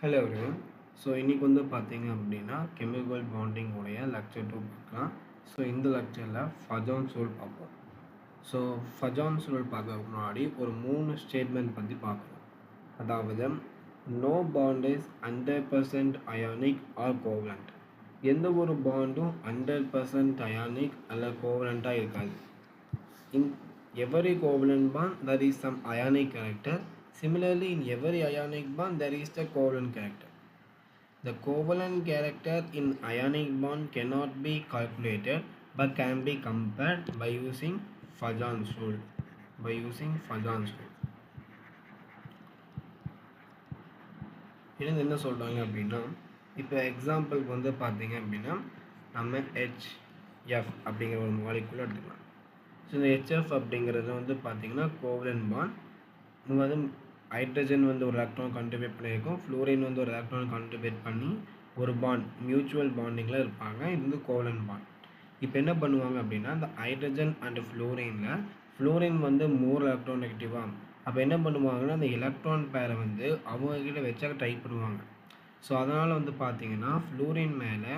Hello everyone. So இன்றைக்கி வந்து பார்த்தீங்க அப்படின்னா கெமிக்கல் பாண்டிங் உடைய லெக்சர் 2 பார்க்கலாம். ஸோ இந்த லெக்சரில் ஃபஜான்ஸ் ரூல் பார்ப்போம். ஸோ ஃபஜான்ஸ் ரூல் பார்க்கறதுக்கு முன்னாடி ஒரு 3 ஸ்டேட்மெண்ட் பற்றி பார்க்கணும். அதாவது no bond is 100% ionic or covalent. எந்த ஒரு பாண்டும் 100% அயானிக் அல்ல கோவலண்ட்டாக இருக்காது. In every covalent bond there is some ionic character. Similarly, in every ionic bond there is the covalent character. The covalent character in ionic bond cannot be calculated but can be compared by using Fajans rule. இது என்ன சொல்கிறாங்க அப்படின்னா, இப்போ எக்ஸாம்பிளுக்கு வந்து பார்த்தீங்க அப்படின்னா நம்ம HF அப்படிங்கிற ஒரு மாலிகுலை எடுத்துக்கலாம். ஸோ இந்த HF அப்படிங்கிறது வந்து பார்த்தீங்கன்னா கோவலன்ட் பாண்ட். இங்கே வந்து ஹைட்ரஜன் வந்து ஒரு எலக்ட்ரான் கான்ட்ரிபியூட் பண்ணியிருக்கோம், ஃப்ளோரின் வந்து ஒரு எலக்ட்ரான் கான்ட்ரிபியூட் பண்ணி ஒரு பாண்ட் மியூச்சுவல் பாண்டிங்கில் இருப்பாங்க. இது வந்து கோவலன்ட் பாண்ட். இப்போ என்ன பண்ணுவாங்க அப்படின்னா, இந்த ஹைட்ரஜன் அண்ட் ஃப்ளோரின் வந்து மோர் எலக்ட்ரான் நெகட்டிவாக, அப்போ என்ன பண்ணுவாங்கன்னா அந்த எலக்ட்ரான் பேரை வந்து அவங்கக்கிட்ட வச்சா ட்ரை பண்ணுவாங்க. ஸோ அதனால் வந்து பார்த்தீங்கன்னா ஃப்ளோரின் மேலே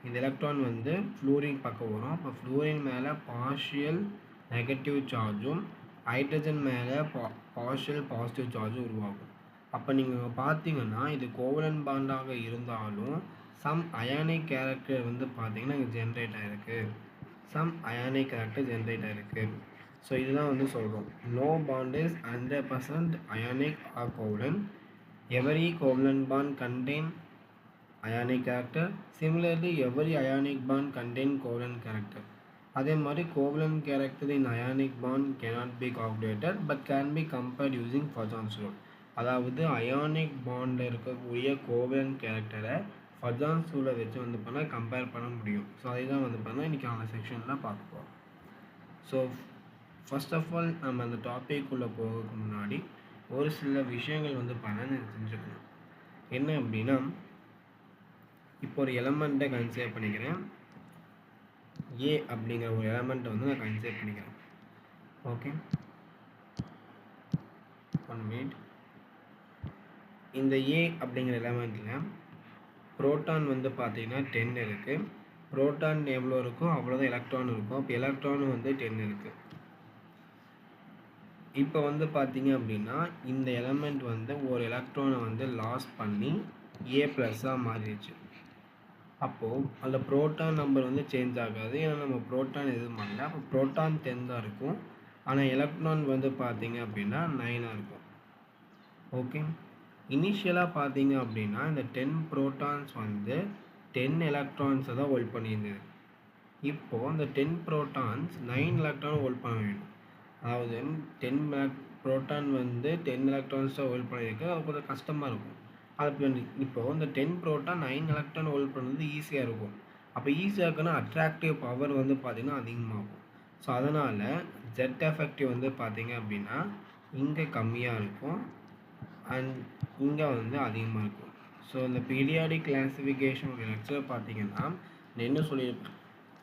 இந்த எலக்ட்ரான் வந்து ஃப்ளோரின் பக்கம் வரும். அப்போ ஃப்ளோரின் மேலே பார்ஷியல் நெகட்டிவ் சார்ஜும் ஹைட்ரஜன் மேலே பார்ஷியல் பாசிட்டிவ் சார்ஜும் உருவாகும். அப்போ நீங்கள் பார்த்தீங்கன்னா இது கோவலன்ட் பாண்டாக இருந்தாலும் சம் அயானிக் கேரக்டர் வந்து பார்த்தீங்கன்னா இங்கே ஜென்ரேட் ஆகிருக்கு. ஸோ இதுதான் வந்து சொல்கிறோம். No bond is 100% ionic or covalent. Every covalent bond contain ionic character. Similarly, every ionic bond contain covalent character. அதே மாதிரி covalent character in ionic bond cannot be calculated but can be compared using Fajans rule. அதாவது ionic பாண்டில் இருக்கக்கூடிய covalent கேரக்டரை ஃபஜான்ஸ் ரூலை வச்சு வந்து பண்ணால் கம்பேர் பண்ண முடியும். ஸோ அதை தான் வந்து பண்ணால் இன்றைக்கி அந்த செக்ஷனில் பார்க்க போகிறோம். ஸோ ஃபர்ஸ்ட் ஆஃப் ஆல் நம்ம அந்த டாபிக்குள்ளே போகிறதுக்கு முன்னாடி ஒரு சில விஷயங்கள் வந்து பண்ண தெரிஞ்சுக்கணும். என்ன அப்படின்னா, இப்போ ஒரு எலமெண்ட்டை கன்சிடர் பண்ணிக்கிறேன். ஏ அப்படிங்கிற ஒரு எலமெண்ட்டை வந்து நான் கன்சிடர் பண்ணிக்கிறேன். Okay, 1 minute. இந்த ஏ அப்படிங்கிற எலமெண்ட்டில் புரோட்டான் வந்து பார்த்தீங்கன்னா 10 இருக்குது. புரோட்டான் எவ்வளோ இருக்கோ அவ்வளோதான் எலக்ட்ரான் இருக்கும். அப்போ எலக்ட்ரான் வந்து 10 இருக்குது. இப்போ வந்து பார்த்தீங்க அப்படின்னா இந்த எலமெண்ட் வந்து ஒரு எலக்ட்ரானை வந்து லாஸ் பண்ணி ஏ ப்ளஸ்ஸாக மாறிடுச்சு. அப்போது அந்த புரோட்டான் நம்பர் வந்து சேஞ்ச் ஆகாது, ஏன்னா நம்ம புரோட்டான் எதுவும் பண்ணல. அப்போ புரோட்டான் 10 தான் இருக்கும், ஆனால் எலக்ட்ரான் வந்து பார்த்தீங்க அப்படின்னா 9 இருக்கும். ஓகே, இனிஷியலாக பார்த்தீங்க அப்படின்னா இந்த 10 புரோட்டான்ஸ் வந்து 10 எலக்ட்ரான்ஸை தான் ஹோல்ட் பண்ணியிருந்தது. இப்போது அந்த 10 புரோட்டான்ஸ் 9 எலக்ட்ரான் ஹோல்ட் பண்ண வேண்டும். அதாவது 10 புரோட்டான் வந்து 10 எலக்ட்ரான்ஸை ஹோல்ட் பண்ணியிருக்கு, அது கொஞ்சம் கஷ்டமாக இருக்கும். அது இப்போது இந்த 10 புரோட்டான் 9 எலக்ட்ரான் ஹோல்ட் பண்ணுறது ஈஸியாக இருக்கும். அப்போ ஈஸியாக இருக்குன்னா அட்ராக்டிவ் பவர் வந்து பார்த்திங்கன்னா அதிகமாகும். ஸோ அதனால் ஜெட் எஃபெக்டிவ் வந்து பார்த்திங்க அப்படின்னா இங்கே கம்மியாக இருக்கும் அண்ட் இங்கே வந்து அதிகமாக இருக்கும். ஸோ இந்த பீரியாடிக் கிளாசிஃபிகேஷன் ஒரு லெக்சர் பார்த்திங்கன்னா என்ன சொல்லியிருப்பேன்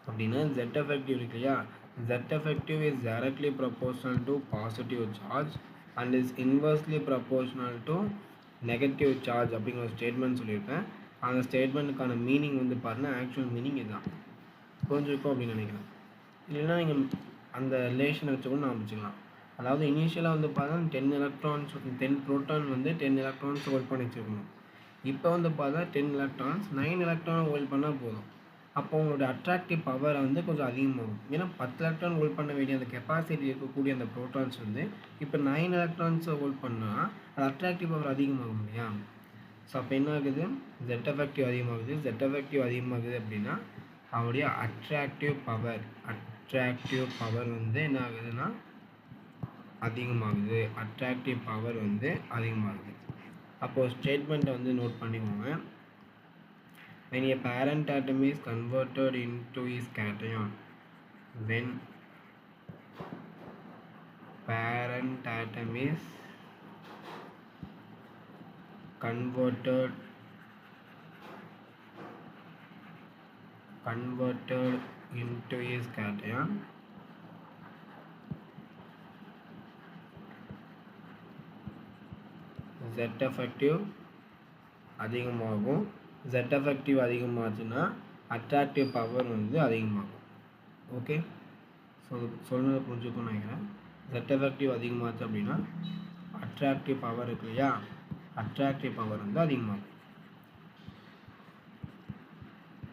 அப்படின்னா, ஜெட் எஃபெக்டிவ் இருக்கு இல்லையா, Z effective is directly proportional to positive charge and is inversely proportional to negative charge அப்படிங்கிற ஒரு ஸ்டேட்மெண்ட் சொல்லியிருப்பேன். அந்த ஸ்டேட்மெண்ட்டுக்கான மீனிங் வந்து பாருங்கள், ஆக்சுவல் மீனிங் இதுதான். புரிஞ்சிருக்கும் அப்படின்னு நினைக்கிறேன். இல்லைன்னா நீங்கள் அந்த ரிலேஷனை வச்சு கூட நான் வச்சுக்கலாம். அதாவது இனிஷியலாக வந்து பார்த்தா 10 எலக்ட்ரான்ஸ் 10 புரோட்டான் வந்து 10 எலக்ட்ரான்ஸ் ஹோல்ட் பண்ணி வச்சுருக்கணும். இப்போ வந்து பார்த்தா 10 எலக்ட்ரான்ஸ் 9 எலக்ட்ரானை ஹோல்ட் பண்ணால் போதும். அப்போ உங்களோட அட்ராக்டிவ் பவர் வந்து கொஞ்சம் அதிகமாகும். ஏன்னா 10 எலக்ட்ரான் ஹோல்ட் பண்ண வேண்டிய அந்த கெப்பாசிட்டி இருக்கக்கூடிய அந்த ப்ரோட்டான்ஸ் வந்து இப்போ 9 எலக்ட்ரான்ஸை ஹோல்ட் பண்ணால் அது அட்ராக்டிவ் பவர் அதிகமாகும் இல்லையா. ஸோ அப்போ என்ன ஆகுது, ஜெட் எஃபெக்டிவ் அதிகமாகுது அப்படின்னா அவருடைய அட்ராக்டிவ் பவர் வந்து என்ன ஆகுதுன்னா அதிகமாகுது. அப்போது ஸ்டேட்மெண்ட்டை வந்து நோட் பண்ணிக்கோங்க. When a parent atom is converted into its cation, when parent atom is converted into its cation, Z effective அதிகமாகும். Z எஃபெக்டிவ் அதிகமாச்சுன்னா அட்ராக்டிவ் பவர் வந்து அதிகமாகும். ஓகே, ஸோ சொன்னதை புரிஞ்சுக்கணும்னு நினைக்கிறேன். Z எஃபெக்டிவ் அதிகமாச்சு அப்படின்னா அட்ராக்டிவ் பவர் இருக்கு இல்லையா, அட்ராக்டிவ் பவர் வந்து அதிகமாகும்.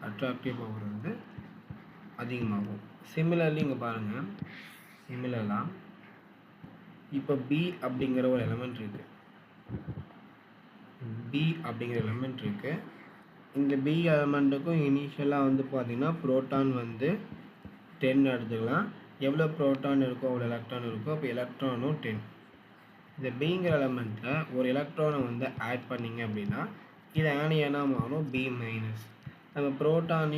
அட்ராக்டிவ் பவர் வந்து அதிகமாகும். சிமிலர்லி இங்கே பாருங்கள், சிமிலர்லாம் இப்போ B அப்படிங்கிற ஒரு எலமெண்ட் இருக்குது. B அப்படிங்கிற எலமெண்ட் இருக்குது. இந்த B எலமெண்ட்டுக்கும் இனிஷியலாக வந்து பார்த்திங்கன்னா ப்ரோட்டான் வந்து 10 எடுத்துக்கலாம். எவ்வளோ ப்ரோட்டான் இருக்கோ அவ்வளோ எலக்ட்ரான் இருக்கோ, அப்போ எலக்ட்ரானும் 10. இந்த Bங்கிற எலமெண்ட்டில் ஒரு எலக்ட்ரானை வந்து ஆட் பண்ணிங்க அப்படின்னா இது ஆனியனாக மாறும் B மைனஸ். நம்ம ப்ரோட்டான்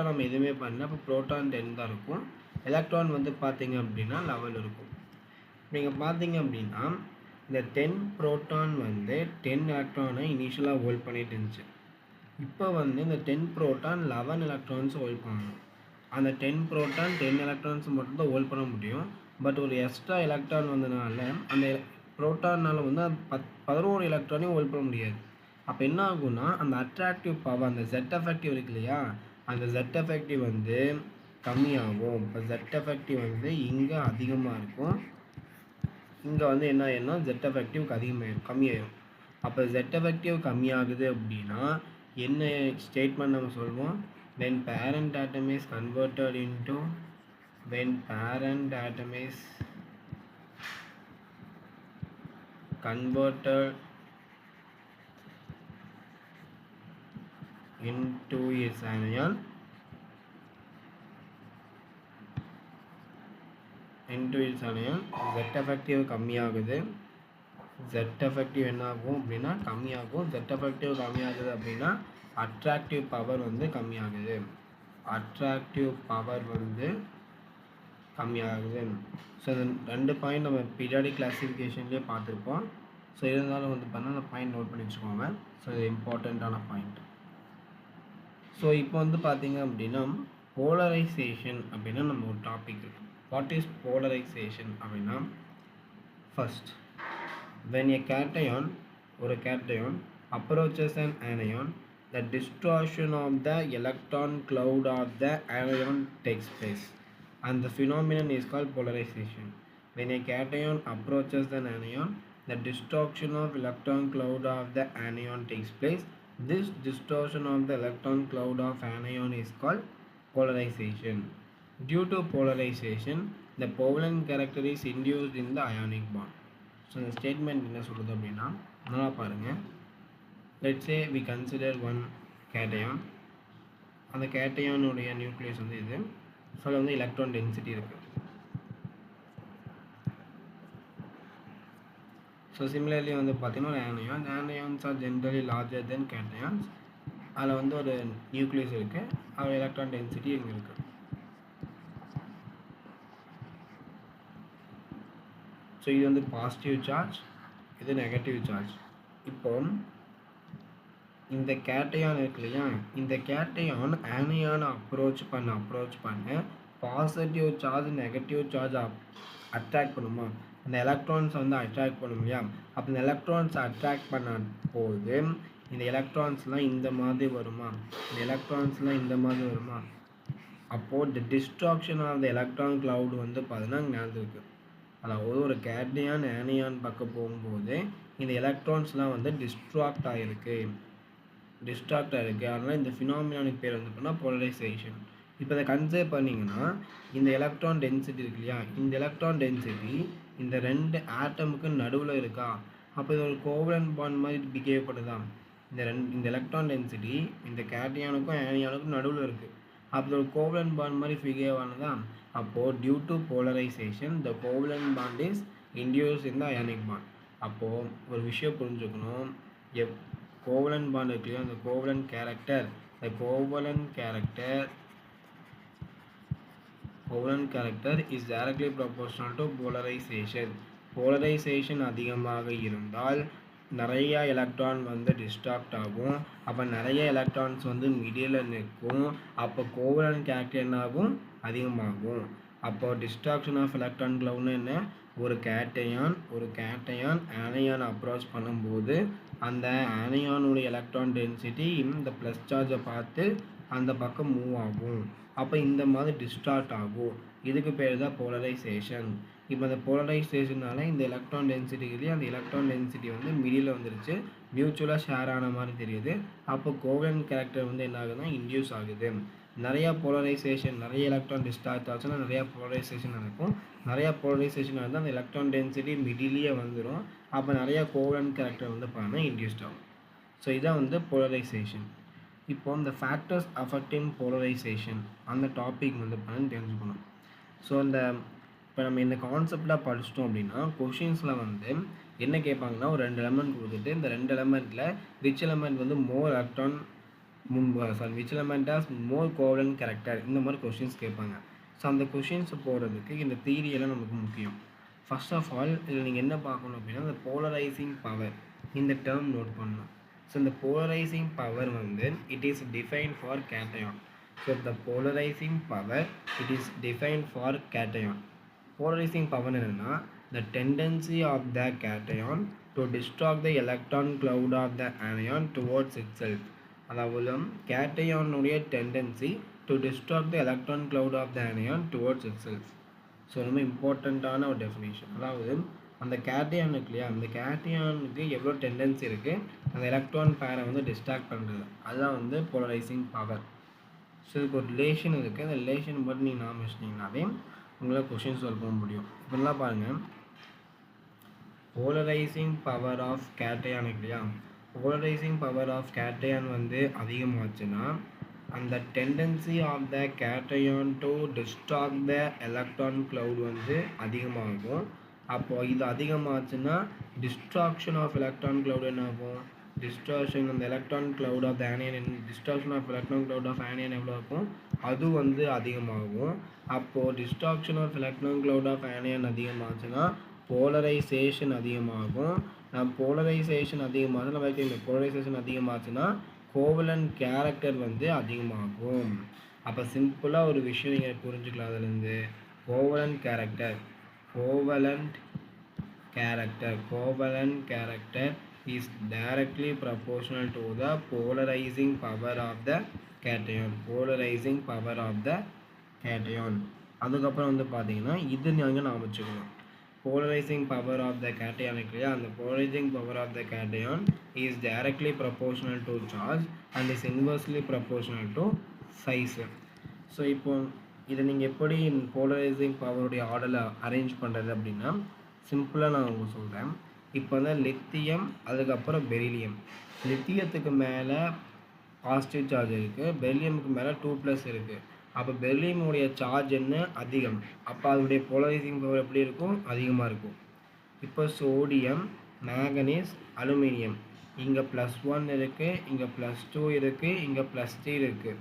நம்ம எதுவுமே பண்ணல, அப்போ ப்ரோட்டான் 10 தான் இருக்கும். எலக்ட்ரான் வந்து பார்த்திங்க அப்படின்னா 11 இருக்கும். நீங்கள் பார்த்தீங்க அப்படின்னா இந்த 10 ப்ரோட்டான் வந்து 10 எலக்ட்ரானை இனிஷியலாக ஹோல்ட் பண்ணிட்டு இருந்துச்சு. இப்போ வந்து இந்த 10 ப்ரோட்டான் 11 எலக்ட்ரான்ஸ் ஹோல்ட் பண்ணணும். அந்த 10 ப்ரோட்டான் 10 எலக்ட்ரான்ஸ் மட்டும் தான் ஹோல்ட் பண்ண முடியும். பட் ஒரு எக்ஸ்ட்ரா எலக்ட்ரான் வந்தனால அந்த ப்ரோட்டானால் வந்து 11 எலக்ட்ரானையும் ஹோல்ட் பண்ண முடியாது. அப்போ என்ன ஆகும்னா அந்த அட்ராக்டிவ் பவர், அந்த Z எஃபெக்டிவ் இருக்கு இல்லையா, அந்த Z எஃபெக்டிவ் வந்து கம்மியாகும். இப்போ Z எஃபெக்டிவ் வந்து இங்கே அதிகமாக இருக்கும், இங்கே வந்து என்ன ஆயிடும்னா Z எஃபெக்டிவ் கம்மியாயிடும். அப்போ Z எஃபெக்டிவ் கம்மியாகுது அப்படின்னா என்ன ஸ்டேட்மெண்ட் நம்ம சொல்லுவோம், when parent atom is converted into its anion Z effective கம்மியாகுது. Z எஃபெக்டிவ் என்ன ஆகும் அப்படின்னா கம்மியாகும். Z எஃபெக்டிவ் கம்மியாகுது அப்படின்னா அட்ராக்டிவ் பவர் வந்து கம்மியாகுது. ஸோ இந்த 2 பாயிண்ட் நம்ம பீரியாடிக் கிளாசிஃபிகேஷன்லேயே பார்த்துருப்போம். ஸோ இருந்தாலும் வந்து பார்த்தா அந்த பாயிண்ட் நோட் பண்ணி வச்சுக்கோங்க. ஸோ இது இம்பார்ட்டண்ட்டான பாயிண்ட். ஸோ இப்போ வந்து பார்த்தீங்க அப்படின்னா போலரைசேஷன் அப்படின்னா நம்ம ஒரு டாபிக் இருக்குது. வாட் இஸ் போலரைசேஷன் அப்படின்னா, first when a cation approaches an anion, the distortion of the electron cloud of the anion takes place, and the phenomenon is called polarization. When a cation approaches an anion, the distortion of electron cloud of the anion takes place. This distortion of the electron cloud of anion is called polarization. Due to polarization, the covalent character is induced in the ionic bond. So இந்த statement என்ன சொல்கிறது அப்படின்னா, நல்லா பாருங்கள். Let's say we consider one cation. அந்த கேட்டயானுடைய nucleus வந்து இது. ஸோ அதில் வந்து எலக்ட்ரான் டென்சிட்டி இருக்குது. ஸோ சிமிலர்லி வந்து பார்த்திங்கன்னா ஒரு anions are generally larger than cations. அதில் வந்து ஒரு நியூக்ளியஸ் இருக்குது, அதோட எலக்ட்ரான் டென்சிட்டி இங்கே இருக்குது. ஸோ இது வந்து பாசிட்டிவ் சார்ஜ், இது நெகட்டிவ் சார்ஜ். இப்போ இந்த கேட்டயான் இருக்கு இல்லையா, இந்த கேட்டயான் ஆனியானை அப்ரோச் பண்ண positive charge negative charge attract பண்ணுமா, அந்த எலக்ட்ரான்ஸ் வந்து அட்ராக்ட் பண்ணும் இல்லையா. அப்போ இந்த எலக்ட்ரான்ஸ் அட்ராக்ட் பண்ண போது இந்த எலக்ட்ரான்ஸ்லாம் இந்த மாதிரி வருமா, அப்போது the distraction of the electron cloud வந்து பார்த்தீங்கன்னா ஞாபகம் இருக்குது. அதாவது ஒரு கேட்னியான் ஆனியான் பக்கம் போகும்போது இந்த எலக்ட்ரான்ஸ்லாம் வந்து டிஸ்ட்ராக்ட் ஆகிருக்கு. அதனால் இந்த ஃபினாமினானுக்கு பேர் வந்து பண்ணால் போலரைசேஷன். இப்போ இதை கன்சிடர் பண்ணிங்கன்னா இந்த எலக்ட்ரான் டென்சிட்டி இருக்கு இல்லையா, இந்த எலக்ட்ரான் டென்சிட்டி இந்த 2 ஆட்டமுக்கு நடுவில் இருக்கா, அப்போ இது ஒரு கோவலன்ட் பாண்ட் மாதிரி பிஹேவ் பண்ணுதா. இந்த எலக்ட்ரான் டென்சிட்டி இந்த கேட்னியானுக்கும் ஆனியானுக்கும் நடுவில் இருக்குது, அப்போ ஒரு கோவலன்ட் பாண்ட் மாதிரி பிஹேவ் ஆனதா. அப்போது due to polarization the covalent bond is induced in the ionic bond. அப்போது ஒரு விஷயம் புரிஞ்சுக்கணும், கோவலன்ட் பாண்ட் இருக்கு இல்லையா, அந்த covalent character is directly proportional to polarization. Polarization அதிகமாக இருந்தால் நிறைய எலக்ட்ரான் வந்து டிஸ்ட்ராக்ட் ஆகும். அப்போ நிறைய எலக்ட்ரான்ஸ் வந்து மிடில் நிற்கும். அப்போ கோவலன்ட் கேரக்டர் என்ன ஆகும், அதிகமாகும். அப்போ டிஸ்ட்ராக்ஷன் ஆஃப் எலக்ட்ரான் கிளவுட்னு என்ன, ஒரு கேட்டையான் ஆனியான் அப்ரோச் பண்ணும்போது அந்த ஆனியானுடைய எலக்ட்ரான் டென்சிட்டி இந்த ப்ளஸ் சார்ஜை பார்த்து அந்த பக்கம் மூவ் ஆகும். அப்போ இந்த மாதிரி டிஸ்டார்ட் ஆகும். இதுக்கு பேர் தான் போலரைசேஷன். இப்போ அந்த போலரைசேஷனால இந்த எலக்ட்ரான் டென்சிட்டிலேயே அந்த எலக்ட்ரான் டென்சிட்டி வந்து மிடில் வந்துருச்சு, மியூச்சுவலாக ஷேர் ஆன மாதிரி தெரியுது. அப்போ கோவலன்ட் கேரக்டர் வந்து என்ன ஆகுதுன்னா இன்டியூஸ் ஆகுது. நிறையா போலரைசேஷன், நிறைய எலக்ட்ரான் டிஸ்சார்ஜ் ஆச்சுன்னா நிறையா போலரைசேஷன் நடக்கும். நிறையா போலரைசேஷன் வந்து அந்த எலக்ட்ரான் டென்சிட்டி மிடிலேயே வந்துடும். அப்போ நிறையா கோவலன்ட் கேரக்டர் வந்து பார்த்தீங்கன்னா இன்டியூஸ்ட் ஆகும். ஸோ இதான் வந்து போலரைசேஷன். இப்போ இந்த ஃபேக்டர்ஸ் அஃபெக்டிங் போலரைசேஷன் அந்த டாபிக் வந்து பார்த்தீங்கன்னா தெரிஞ்சுக்கணும். ஸோ இந்த இப்போ நம்ம இந்த கான்செப்டாக படிச்சிட்டோம் அப்படின்னா கொஷின்ஸில் வந்து என்ன கேட்பாங்கன்னா ஒரு 2 எலமெண்ட் கொடுத்துட்டு இந்த 2 எலமெண்ட்டில் விச் எலமெண்ட் வந்து மோர் electron which element as more covalent character, இந்த மாதிரி கொஷின்ஸ் கேட்பாங்க. ஸோ அந்த கொஷின்ஸ் போகிறதுக்கு இந்த தியரியெல்லாம் நமக்கு முக்கியம். ஃபர்ஸ்ட் ஆஃப் ஆல் இதில் நீங்கள் என்ன பார்க்கணும் அப்படின்னா இந்த போலரைசிங் பவர் இந்த டேர்ம் நோட் பண்ணணும். ஸோ இந்த போலரைசிங் பவர் வந்து it is defined for cation. So the polarizing power it is defined for cation. Polarizing power என்னன்னா the tendency of the cation to distract the electron cloud of the anion towards itself. அதாவது கேட்டயானுடைய tendency to distract the electron cloud of the anion towards itself. So ரொம்ப இம்பார்ட்டண்ட்டான ஒரு definition. அதாவது அந்த கேட்டயானுக்கு இல்லையா, அந்த கேட்டயானுக்கு எவ்வளோ டெண்டன்சி இருக்குது அந்த எலக்ட்ரான் பேரை வந்து டிஸ்ட்ராக்ட் பண்ணுறது, அதுதான் வந்து போலரைசிங் பவர். ஸோ இதுக்கு ஒரு ரிலேஷன் இருக்குது. அந்த ரிலேஷன் மட்டும் நீங்கள் நாம் வச்சிட்டிங்கனாவே உங்களால் கொஷின் சால்வ் பண்ண முடியும். இப்போலாம் பாருங்கள், போலரைசிங் பவர் ஆஃப் கேட்டயான் இல்லையா, போலரைசிங் பவர் ஆஃப் கேட்டயான் வந்து அதிகமாச்சுன்னா அந்த tendency of the cation to distract the electron cloud வந்து அதிகமாகும். அப்போது இது அதிகமாச்சுன்னா டிஸ்ட்ராக்ஷன் ஆஃப் எலக்ட்ரான் க்ளவுட் என்ன ஆகும், டிஸ்ட்ராக்ஷன் அந்த electron cloud of the anion, distraction of electron cloud of anion எவ்வளோ இருக்கும், அது வந்து அதிகமாகும். அப்போது distraction of electron cloud of anion அதிகமாச்சுன்னா போலரைசேஷன் அதிகமாகும். போலரைசேஷன் அதிகமாச்சுன்னா நமக்கு இந்த போலரைசேஷன் அதிகமாச்சுன்னா கோவலன்ட் கேரக்டர் வந்து அதிகமாகும். அப்போ சிம்பிளாக ஒரு விஷயம் நீங்கள் புரிஞ்சுக்கலாம் அதுலேருந்து, covalent character is directly proportional to the polarizing power of the cation. அதுக்கப்புறம் வந்து பார்த்தீங்கன்னா இது நீங்கள் நாம் வச்சுக்கணும், polarizing power of the cation இல்லையா, அந்த polarizing power of the cation is directly proportional to charge and is inversely proportional to size. So இப்போ இதை நீங்கள் எப்படி போலரைசிங் பவருடைய ஆர்டரில் அரேஞ்ச் பண்ணுறது அப்படின்னா சிம்பிளாக நான் உங்களுக்கு சொல்கிறேன். இப்போ வந்து லித்தியம், அதுக்கப்புறம் பெரிலியம். லித்தியத்துக்கு மேலே பாசிட்டிவ் சார்ஜ் இருக்குது, பெரிலியமுக்கு மேலே 2+ இருக்குது. அப்போ பெரிலியமுடைய சார்ஜ் என்ன அதிகம், அப்போ அதனுடைய போலரைசிங் பவர் எப்படி இருக்கும், அதிகமாக இருக்கும். இப்போ சோடியம், மேங்கனீஸ், அலுமினியம், இங்கே +1 இருக்குது, இங்கே +2 இருக்குது, இங்கே +3 இருக்குது.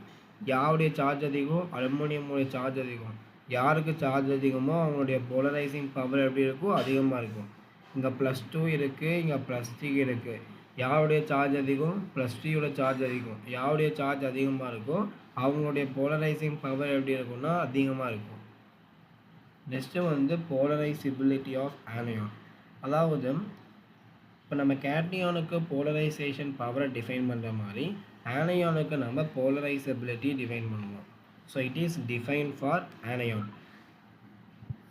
யாருடைய சார்ஜ் அதிகம், அலுமினியமுடைய சார்ஜ் அதிகம். யாருக்கு சார்ஜ் அதிகமோ அவங்களுடைய போலரைசிங் பவர் எப்படி இருக்கும், அதிகமாக இருக்கும். இங்கே +2 இருக்குது, இங்கே +3 இருக்குது. யாருடைய சார்ஜ் அதிகம், +3யோட சார்ஜ் அதிகம். யாருடைய சார்ஜ் அதிகமாக இருக்கோ அவங்களுடைய போலரைசிங் பவர் எப்படி இருக்கும்னா அதிகமாக இருக்கும். நெக்ஸ்ட்டு வந்து போலரைசிபிலிட்டி ஆஃப் ஆனியான். அதாவது இப்போ நம்ம கேட்டயானுக்கு போலரைசேஷன் பவரை டிஃபைன் பண்ணுற மாதிரி ஆனியானுக்கு நம்ம போலரைசபிலிட்டி டிஃபைன் பண்ணுவோம். So it is define for anion.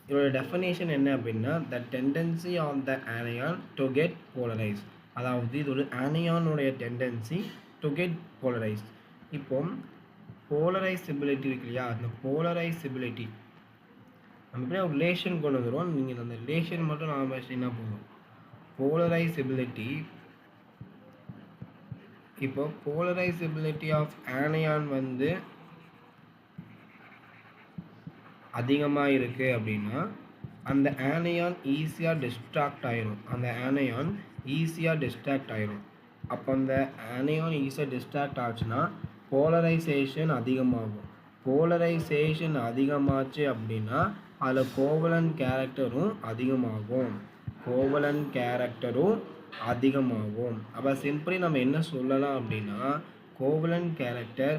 இதோட டெஃபினேஷன் என்ன அப்படின்னா the tendency of the anion to get polarize. அதாவது இது ஒரு ஆனியானுடைய டெண்டன்சி டு கெட் போலரைஸ். இப்போ போலரைசபிலிட்டி இருக்கு இல்லையா, அந்த போலரைசபிலிட்டி நம்ம எப்படி ஒரு ரிலேஷன் கொண்டு வந்துடுவோம், நீங்கள் அந்த ரிலேஷன் மட்டும் நாம் வச்சிங்கன்னா போதும். போலரைசபிலிட்டி, இப்போ போலரைசபிலிட்டி ஆஃப் ஆனியான் வந்து அதிகமாக இருக்குது அப்படின்னா அந்த ஆனியான் ஈஸியாக டிஸ்ட்ராக்ட் ஆயிரும். அப்போ அந்த ஆனியான் ஈஸியாக டிஸ்ட்ராக்ட் ஆச்சுன்னா போலரைசேஷன் அதிகமாகும். போலரைசேஷன் அதிகமாச்சு அப்படின்னா அதில் கோவலன்ட் கேரக்டரும் அதிகமாகும். அப்போ சிம்பிளி நம்ம என்ன சொல்லலாம் அப்படின்னா covalent character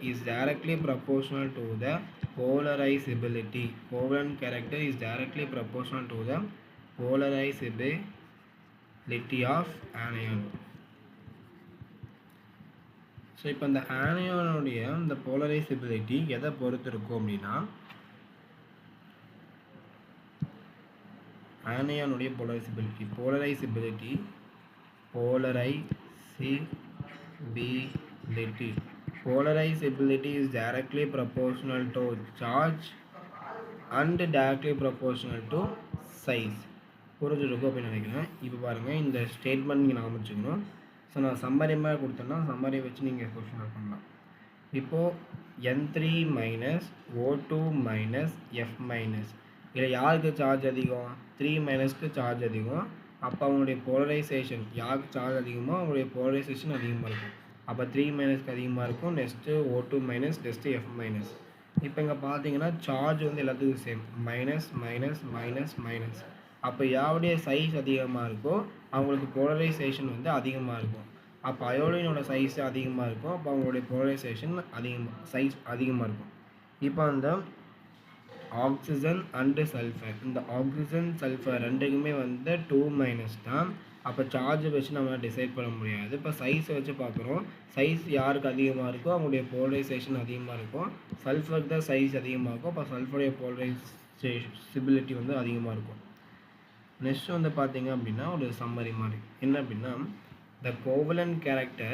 is directly proportional to the polarizability. Covalent character is directly proportional to the polarizability of anion. So இப்போ இந்த ஆனியானுடைய இந்த போலரைசபிலிட்டி எதை பொறுத்து இருக்கும் அப்படின்னா, ஆனியானுடைய போலரைசபிலிட்டி is directly proportional to charge and directly proportional to size. புரிஞ்சிருக்கும் அப்படின்னு நினைக்கிறேன். இப்போ பாருங்கள், இந்த ஸ்டேட்மெண்ட் நீங்கள் நான் வச்சுக்கணும். ஸோ நான் சம்மரி மாதிரி கொடுத்தேன்னா சம்மரி வச்சு நீங்கள் கொஸ்டின் பண்ணலாம். இப்போது N3 minus O2 minus F minus, இதில் யாருக்கு சார்ஜ் அதிகம்? 3 மைனஸ்க்கு சார்ஜ் அதிகம். அப்போ அவங்களுடைய போலரைசேஷன் யாருக்கு சார்ஜ் அதிகமோ அவங்களுடைய போலரைசேஷன் அதிகமாக இருக்கும். அப்போ 3 மைனஸ்க்கு அதிகமாக இருக்கும். Next O2 minus, next F minus. இப்போ இங்கே பார்த்தீங்கன்னா சார்ஜ் வந்து எல்லாத்துக்கும் same, minus minus minus minus. அப்போ யாருடைய சைஸ் அதிகமாக இருக்கோ அவங்களுக்கு போலரைசேஷன் வந்து அதிகமாக இருக்கும். அப்போ அயோடினோட சைஸ் அதிகமாக இருக்கும். அப்போ அவங்களுடைய போலரைசேஷன் சைஸ் அதிகமாக இருக்கும். இப்போ அந்த ஆக்சிஜன் அண்டு சல்ஃபர், இந்த ஆக்சிஜன் சல்ஃபர் ரெண்டுக்குமே வந்து 2 மைனஸ் தான். அப்போ சார்ஜை வச்சு நம்ம டிசைட் பண்ண முடியாது. இப்போ சைஸை வச்சு பார்க்குறோம். சைஸ் யாருக்கு அதிகமாக இருக்கோ அவங்களுடைய போலரைசேஷன் அதிகமாக இருக்கும். சல்ஃபருக்கு தான் சைஸ் அதிகமாக இருக்கும். அப்போ சல்ஃபருடைய போலரைசபிலிட்டி வந்து அதிகமாக இருக்கும். நெக்ஸ்ட் வந்து பார்த்தீங்க அப்படின்னா ஒரு சம்மரி மாதிரி என்ன அப்படின்னா, the covalent character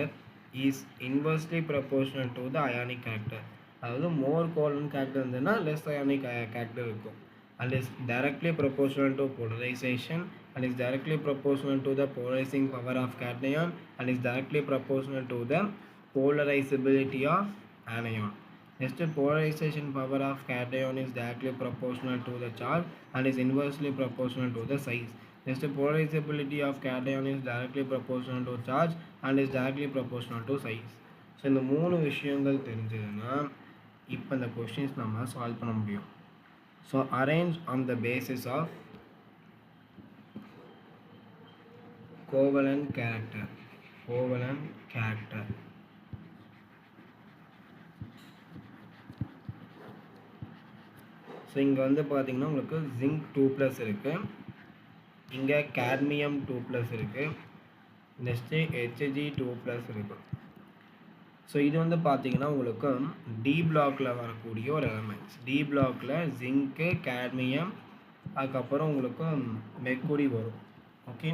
is inversely proportional to the ionic character. அதாவது மோர் கோவலன்ட் கேரக்டர் இருந்ததுன்னா லெஸ் அயானிக் கேரக்டர் இருக்கும். and is directly proportional to polarization and is directly proportional to the polarizing power of cation and is directly proportional to the polarizability of anion. Next, polarization power of cation is directly proportional to the charge and is inversely proportional to the size. Next, polarizability of cation is directly proportional to charge and is directly proportional to size. So இந்த 3 விஷயங்கள் தெரிஞ்சதுன்னா இப்போ இந்த questions நம்ம solve பண்ண முடியும். So arrange on the basis of covalent character. So இங்கே வந்து பார்த்தீங்கன்னா உங்களுக்கு ஜிங்க் 2+ இருக்குது, இங்கே கேட்மியம் 2+ இருக்குது, நெக்ஸ்ட்டு Hg 2+ இருக்குது. ஸோ இது வந்து பார்த்தீங்கன்னா உங்களுக்கு டி பிளாக்கில் வரக்கூடிய ஒரு எலமெண்ட்ஸ். டி பிளாக்கில் ஜிங்க்கு, கேட்மியம், அதுக்கப்புறம் உங்களுக்கு மெர்க்குரி வரும். ஓகே,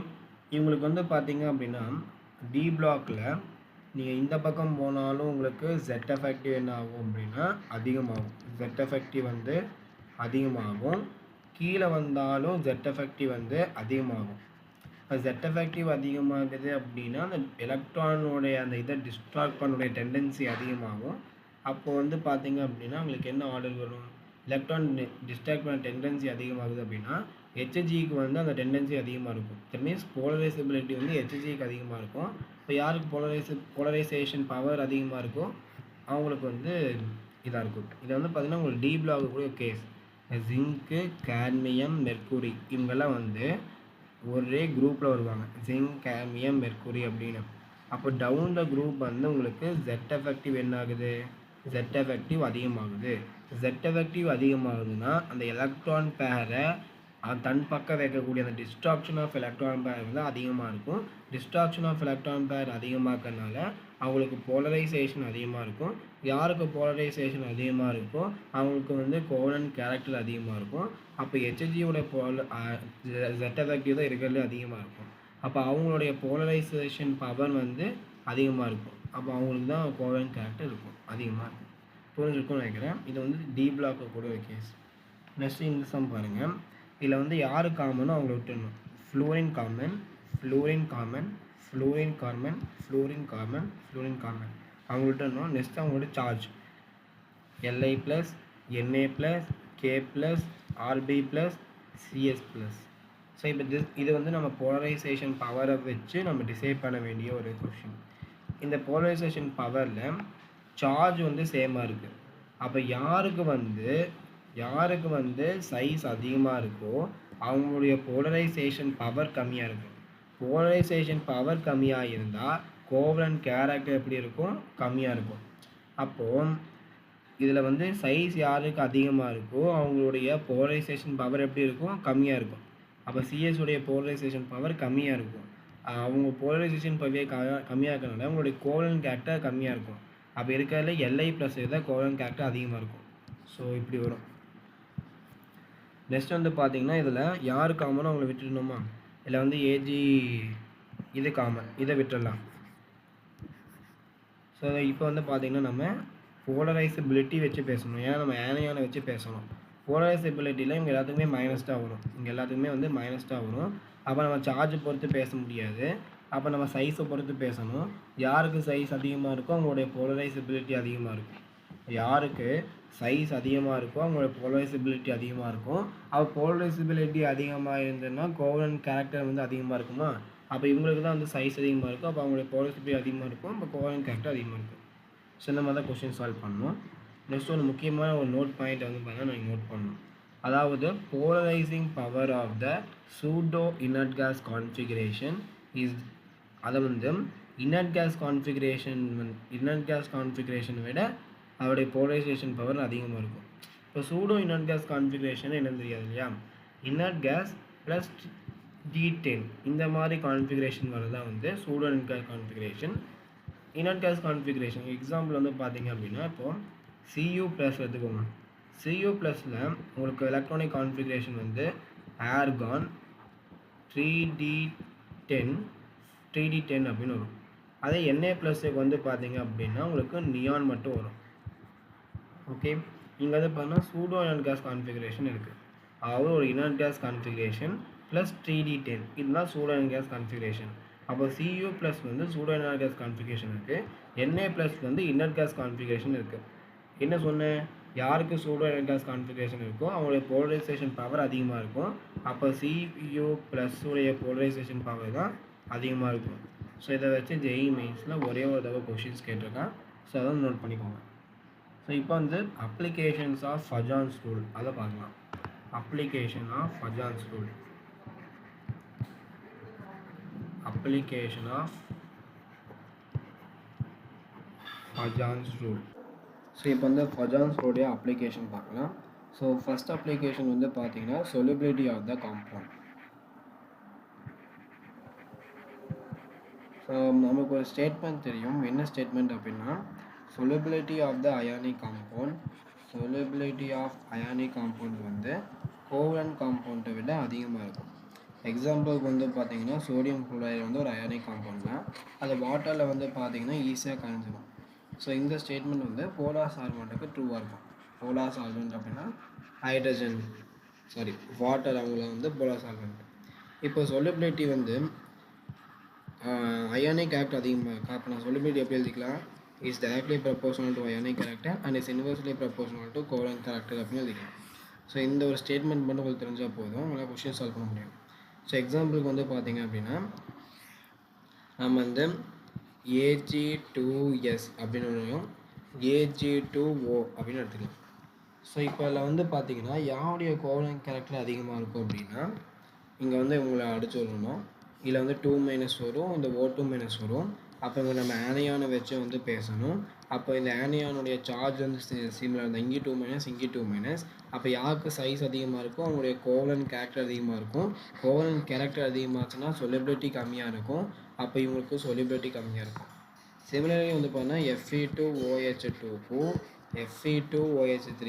இவங்களுக்கு வந்து பார்த்தீங்க அப்படின்னா டி பிளாக்கில் நீங்கள் இந்த பக்கம் போனாலும் உங்களுக்கு ஜெட் எஃபெக்டிவ் என்ன ஆகும் அப்படின்னா அதிகமாகும். ஜெட் எஃபெக்டிவ் வந்து அதிகமாகும். கீழே வந்தாலும் ஜெட் எஃபெக்டிவ் வந்து அதிகமாகும். இப்போ ஜெட் எஃபெக்டிவ் அதிகமாகுது அப்படின்னா அந்த எலக்ட்ரானுடைய அந்த இதை டிஸ்ட்ராக்ட் பண்ணுடைய டெண்டன்சி அதிகமாகும். அப்போ வந்து பார்த்தீங்க அப்படின்னா உங்களுக்கு என்ன ஆர்டர் வரும்? எலக்ட்ரான் டிஸ்ட்ராக்ட் பண்ண டெண்டன்சி அதிகமாகுது அப்படின்னா ஹெச்ஜிக்கு வந்து அந்த டெண்டன்சி அதிகமாக இருக்கும். தட் மீன்ஸ் போலரைசபிலிட்டி வந்து ஹெச்ஜிக்கு அதிகமாக இருக்கும். இப்போ யாருக்கு போலரைசேஷன் பவர் அதிகமாக இருக்கோ அவங்களுக்கு வந்து இதாக இருக்கும். இதை வந்து பார்த்திங்கன்னா உங்களுக்கு டி பிளாக் கூட கேஸ். ஜிங்க்கு, கேட்மியம், மெர்க்குரி இவங்கெல்லாம் வந்து ஒரே குரூப்பில் வருவாங்க, ஜிங்க், கேட்மியம், மெர்க்குரி அப்படின்னு. அப்போ டவுனில் குரூப் வந்து உங்களுக்கு ஜெட் எஃபெக்டிவ் என்ன ஆகுது? ஜெட் எஃபெக்டிவ் அதிகமாகுது. ஜெட் எஃபெக்டிவ் அதிகமாகுதுன்னா அந்த எலக்ட்ரான் பேரை தன் பக்கம் வைக்கக்கூடிய அந்த டிஸ்ட்ராக்ஷன் ஆஃப் எலக்ட்ரான் பேர் வந்து அதிகமாக இருக்கும். டிஸ்ட்ராக்ஷன் ஆஃப் எலக்ட்ரான் பேர் அதிகமாக்கறனால அவங்களுக்கு போலரைசேஷன் அதிகமாக இருக்கும். யாருக்கு போலரைசேஷன் அதிகமாக இருக்கோ அவங்களுக்கு வந்து கோவலன்ட் கேரக்டர் அதிகமாக இருக்கும். அப்போ ஹெச்ஜியோட ஜெட் எஃபெக்டிவ் தான் இருக்கிறதுலே அதிகமாக இருக்கும். அப்போ அவங்களுடைய போலரைசேஷன் பவர் வந்து அதிகமாக இருக்கும். அப்போ அவங்களுக்கு தான் கோவலன்ட் கேரக்டர் இருக்கும், அதிகமாக இருக்கும். புரிஞ்சிருக்கும்னு நினைக்கிறேன். இது வந்து டி பிளாக்கு கூட ஒரு கேஸ். நெக்ஸ்ட் இந்த சம் பாருங்கள். இதில் வந்து யார் காமனோ அவங்கள விட்டுடணும். ஃப்ளூரின் காமன், அவங்க விட்டுடணும். நெக்ஸ்ட் அவங்களோட charge Li+, Na+, K+, Rb+, Cs+. So இப்போ இது வந்து நம்ம போலரைசேஷன் பவரை வச்சு நம்ம டிசைட் பண்ண வேண்டிய ஒரு கொஷின். இந்த போலரைசேஷன் பவரில் சார்ஜ் வந்து சேமாக இருக்குது. அப்போ யாருக்கு வந்து சைஸ் அதிகமாக இருக்கோ அவங்களுடைய போலரைசேஷன் பவர் கம்மியாக இருக்கும். போலரைசேஷன் பவர் கம்மியாக இருந்தால் கோவலன்ட் கேரக்டர் எப்படி இருக்கும்? கம்மியாக இருக்கும். அப்போது இதில் வந்து சைஸ் யாருக்கு அதிகமாக இருக்கோ அவங்களுடைய போலரைசேஷன் பவர் எப்படி இருக்கும்? கம்மியாக இருக்கும். அப்போ சிஎஸ் உடைய போலரைசேஷன் பவர் கம்மியாக இருக்கும். அவங்க போலரைசேஷன் பவரே கம்மியாக இருக்கிறனால உங்களுடைய கோவலன்ட் கேரக்டர் கம்மியாக இருக்கும். அப்போ இருக்கிறதுல Li + தான் கோவலன்ட் கேரக்டர் அதிகமாக இருக்கும். ஸோ இப்படி வரும். நெக்ஸ்ட் வந்து பார்த்தீங்கன்னா இதில் யார் காமனோ அவங்கள விட்டுடணுமா? இதில் வந்து Ag இது காமன், இதை விட்டுடலாம். ஸோ இப்போ வந்து பார்த்தீங்கன்னா நம்ம போலரைசபிலிட்டி வச்சு பேசணும். ஏன்னா நம்ம ஆனியானை வச்சு பேசணும். போலரைசபிலிட்டியில் இவங்க எல்லாத்துக்குமே மைனஸ் தான் வரும். இங்கே எல்லாத்துக்குமே வந்து மைனஸ் தான் வரும். அப்போ நம்ம சார்ஜ் பொறுத்து பேச முடியாது. அப்போ நம்ம சைஸை பொறுத்து பேசணும். யாருக்கு சைஸ் அதிகமாக இருக்கோ அவங்களுடைய போலரைசபிலிட்டி அதிகமாக இருக்கும். யாருக்கு சைஸ் அதிகமாக இருக்கோ அவங்களோட போலரைசபிலிட்டி அதிகமாக இருக்கும். அப்போ போலரைசபிலிட்டி அதிகமாக இருந்ததுன்னா கோவலன்ட் கேரக்டர் வந்து அதிகமாக இருக்குமா? அப்போ இவங்களுக்கு தான் வந்து சைஸ் அதிகமாக இருக்கும். அப்போ அவங்களுடைய போலரைசபிலிட்டி அதிகமாக இருக்கும். அப்போ கோவலன்ட் கேரக்டர் அதிகமாக இருக்கும். ஸோ இந்த மாதிரி தான் கொஸ்டின் சால்வ் பண்ணணும். நெக்ஸ்ட் ஒரு முக்கியமான ஒரு நோட் பாயிண்ட் வந்து பார்த்தீங்கன்னா நீங்கள் நோட் பண்ணணும். அதாவது polarizing power of the pseudo inert gas configuration is, அதை வந்து இனர்ட் கேஸ் கான்ஃபிகரேஷனை விட அதோடைய போலரைசேஷன் பவர் அதிகமாக இருக்கும். இப்போ சூடோ இனர்ட் கேஸ் கான்ஃபிகரேஷன் என்னன்னு தெரியாது இல்லையா? இனர்ட் கேஸ் ப்ளஸ் D10 இந்த மாதிரி கான்ஃபிகரேஷன் வரதான் வந்து pseudo inert gas configuration. Inert gas configuration example வந்து பார்த்தீங்க அப்படின்னா இப்போது Cu+ எடுத்துக்கோங்க. Cu+ல் உங்களுக்கு எலக்ட்ரானிக் கான்ஃபிகரேஷன் வந்து ஆர்கான் 3D10 அப்படின்னு வரும். அதே Na+க்கு வந்து பார்த்தீங்க அப்படின்னா உங்களுக்கு நியான் மட்டும் வரும். ஓகே, இங்கே வந்து பார்த்தீங்கன்னா சூடோ இனர்ட் கேஸ் கான்ஃபிகரேஷன் இருக்குது. அதாவது ஒரு inert gas configuration plus 3D10 இதுதான் சூடோ இனர்ட் கேஸ் கான்ஃபிகரேஷன். அப்போ Cu+ வந்து சூடோ இனர்ட் கேஸ் கான்ஃபிகரேஷன் இருக்குது. Na+ வந்து இனர்ட் கேஸ் கான்ஃபிகரேஷன் இருக்குது. என்ன சொன்னேன்? யாருக்கு சூடோ இனர்ட் கேஸ் கான்ஃபிகரேஷன் இருக்கோ அவங்களுடைய போலரைசேஷன் பவர் அதிகமாக இருக்கும். அப்போ Cu+ உடைய போலரைசேஷன் பவர் தான் அதிகமாக இருக்கும். ஸோ இதை வச்சு JEE மெயின்ஸில் ஒரே ஒரு தடவை கொஷின்ஸ் கேட்டிருக்கேன். ஸோ அதை நோட் பண்ணிக்கோங்க. ஸோ இப்போ வந்து அப்ளிகேஷன்ஸ் ஆஃப் ஃபஜான்ஸ் ரூல் அதை பார்க்கலாம். Application of Fajans rule. Application of Fajans rule. So இப்போ வந்து ஃபஜான்ஸ் ரூலுடைய அப்ளிகேஷன் பார்க்கலாம். ஸோ ஃபஸ்ட் அப்ளிகேஷன் வந்து பார்த்தீங்கன்னா solubility of the compound. So நமக்கு ஒரு ஸ்டேட்மெண்ட் தெரியும். என்ன ஸ்டேட்மெண்ட் அப்படின்னா solubility of the ionic compound. solubility of ionic compound வந்து கோவலன்ட் காம்பவுண்டை விட அதிகமாக இருக்கும். எக்ஸாம்பிளுக்கு வந்து பார்த்தீங்கன்னா சோடியம் குளோரைடு வந்து ஒரு அயானிக் காம்பவுண்ட் தான். அது வாட்டரில் வந்து பார்த்தீங்கன்னா ஈஸியாக கரைஞ்சிடும். ஸோ இந்த ஸ்டேட்மெண்ட் வந்து போலார் சால்வெண்ட்டுக்கு ட்ரூவாக இருக்கும். போலார் சால்வெண்ட் அப்படின்னா வாட்டர் அவங்கள வந்து போலார் சால்வெண்ட். இப்போ solubility வந்து அயானிக் கேரக்டர் அதிகமாக இருக்குது. அப்போ நான் solubility எப்படி எழுதிக்கலாம்? Is directly proportional to ionic character and is inversely proportional to covalent character அப்படின்னு எழுதிக்கலாம். ஸோ இந்த ஒரு ஸ்டேட்மெண்ட் மட்டும் உங்களுக்கு தெரிஞ்சால் போதும், உங்களால் கொஸ்டின் சால்வ் பண்ண முடியும். ஸோ எக்ஸாம்பிளுக்கு வந்து பார்த்தீங்க அப்படின்னா நம்ம வந்து Ag2S அப்படின்னு ஒன்றையும் Ag2O அப்படின்னு எடுத்துக்கலாம். ஸோ இப்போ அதில் வந்து பார்த்தீங்கன்னா யாருடைய கோவலன்ட் கேரக்டர் அதிகமாக இருக்கும் அப்படின்னா இங்கே வந்து இவங்களை அடிச்சு வரணும். இதில் வந்து 2- வரும், இந்த O2- வரும். அப்போ இங்கே நம்ம ஆனியானை வச்சு வந்து பேசணும். அப்போ இந்த ஆனியானுடைய சார்ஜ் வந்து சிமிலர் இருந்தால் இங்கே 2-, இங்கே 2-. அப்போ யாருக்கு சைஸ் அதிகமாக இருக்கும் அவங்களுடைய கோவலன்ட் கேரக்டர் அதிகமாக இருக்கும். கோவலன்ட் கேரக்டர் அதிகமாச்சுன்னா solubility கம்மியாக இருக்கும். அப்போ இவங்களுக்கு solubility கம்மியாக இருக்கும். சிமிலர்லி வந்து பார்த்தீங்கன்னா Fe2OH2 Fe2OH3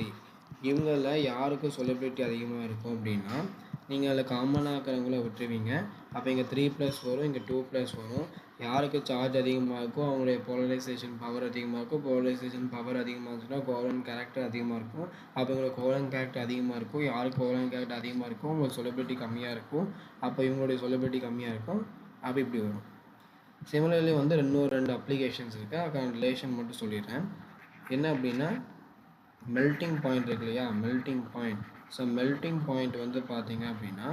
இவங்களில் யாருக்கு solubility அதிகமாக இருக்கும் அப்படின்னா நீங்கள் அதில் காமனாக இருக்கிறவங்கள விட்டுருவீங்க. அப்போ இங்கே 3+ வரும், இங்கே 2+ வரும். யாருக்கு சார்ஜ் அதிகமாக இருக்கோ அவங்களுடைய போலரைசேஷன் பவர் அதிகமாக இருக்கும். போலரைசேஷன் பவர் அதிகமாக இருந்துச்சுன்னா கோவலன்ட் கேரக்டர் அதிகமாக இருக்கும். அப்போ இவங்களுக்கு கோவலன்ட் கேரக்டர் அதிகமாக இருக்கும். யாருக்கு கோவலன்ட் கேரக்டர் அதிகமாக இருக்கும் உங்களுக்கு solubility கம்மியாக இருக்கும். அப்போ இவங்களுடைய solubility கம்மியாக இருக்கும். அப்போ இப்படி வரும். சிமிலர்லி வந்து இன்னொரு 2 அப்ளிகேஷன்ஸ் இருக்குது. அதுக்கான ரிலேஷன் மட்டும் சொல்லிடுறேன். என்ன அப்படின்னா மெல்ட்டிங் பாயிண்ட் இருக்கு இல்லையா? Melting point. So melting point வந்து பார்த்தீங்க அப்படின்னா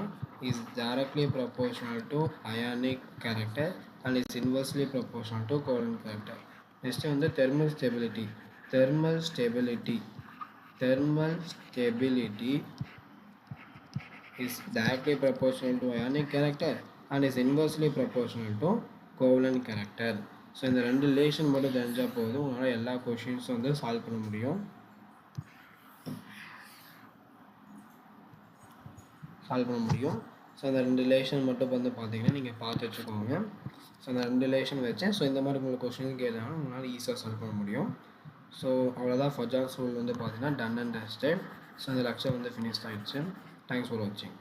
is directly proportional to ionic character and is inversely proportional to covalent character. Next வந்து thermal stability. Thermal stability is directly proportional to ionic character and is inversely proportional to covalent character. So இந்த 2 relation மட்டும் தெரிஞ்சால் போதும், உங்களால் எல்லா கொஷின்ஸும் வந்து solve பண்ண முடியும். ஸோ அந்த 2 ரிலேஷன் மட்டும் வந்து பார்த்தீங்கன்னா நீங்கள் பார்த்து வச்சுக்கோங்க. ஸோ அந்த 2 ரிலேஷன் வச்சேன். ஸோ இந்த மாதிரி உங்களுக்கு கொஸ்டின் கேட்டாங்கன்னா உங்களால் ஈஸியாக சால்வ் பண்ண முடியும். ஸோ அவ்வளோதான் ஃபஜாஸ் ரூல் வந்து பார்த்தீங்கன்னா டன் அண்ட் டஸ்டட். ஸோ இந்த லெக்சர் வந்து ஃபினிஷ் ஆகிடுச்சு. தேங்க்ஸ் ஃபார் வாட்சிங்.